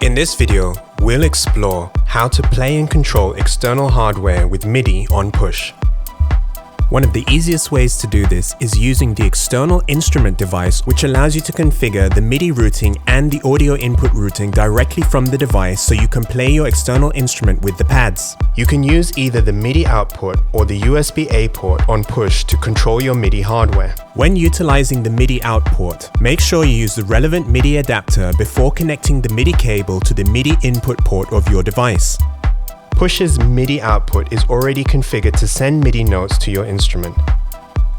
In this video, we'll explore how to play and control external hardware with MIDI on push. One of the easiest ways to do this is using the external instrument device, which allows you to configure the MIDI routing and the audio input routing directly from the device so you can play your external instrument with the pads. You can use either the MIDI output or the USB-A port on push to control your MIDI hardware. When utilizing the MIDI out port, make sure you use the relevant MIDI adapter before connecting the MIDI cable to the MIDI input port of your device. Push's MIDI output is already configured to send MIDI notes to your instrument.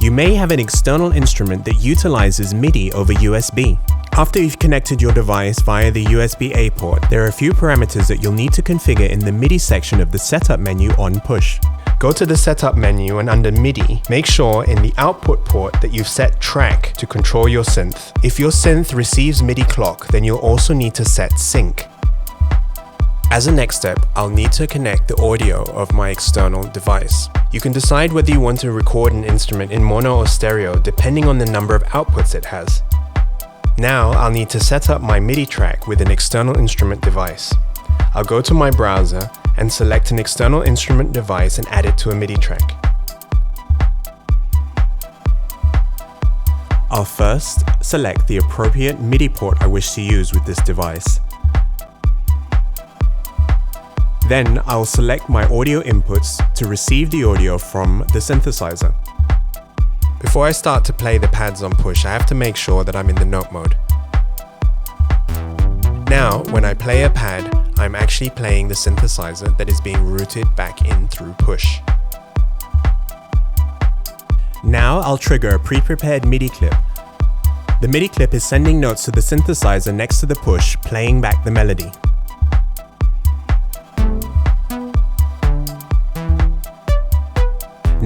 You may have an external instrument that utilizes MIDI over USB. After you've connected your device via the USB-A port, there are a few parameters that you'll need to configure in the MIDI section of the Setup menu on push. Go to the Setup menu and under MIDI, make sure in the output port that you've set track to control your synth. If your synth receives MIDI clock, then you'll also need to set sync. As a next step, I'll need to connect the audio of my external device. You can decide whether you want to record an instrument in mono or stereo depending on the number of outputs it has. Now I'll need to set up my MIDI track with an external instrument device. I'll go to my browser and select an external instrument device and add it to a MIDI track. I'll first select the appropriate MIDI port I wish to use with this device. Then I'll select my audio inputs to receive the audio from the synthesizer. Before I start to play the pads on push, I have to make sure that I'm in the note mode. Now, when I play a pad, I'm actually playing the synthesizer that is being routed back in through push. Now I'll trigger a pre-prepared MIDI clip. The MIDI clip is sending notes to the synthesizer next to the push, playing back the melody.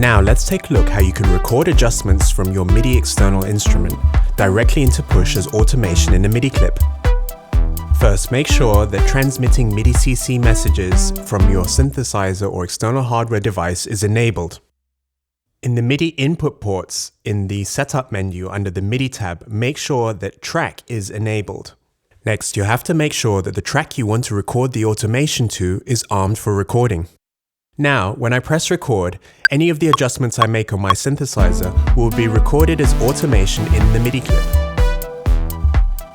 Now let's take a look how you can record adjustments from your MIDI external instrument directly into push as automation in a MIDI clip. First, make sure that transmitting MIDI CC messages from your synthesizer or external hardware device is enabled. In the MIDI input ports in the Setup menu under the MIDI tab, make sure that track is enabled. Next, you have to make sure that the track you want to record the automation to is armed for recording. Now, when I press record, any of the adjustments I make on my synthesizer will be recorded as automation in the MIDI clip.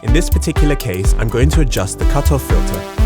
In this particular case, I'm going to adjust the cutoff filter.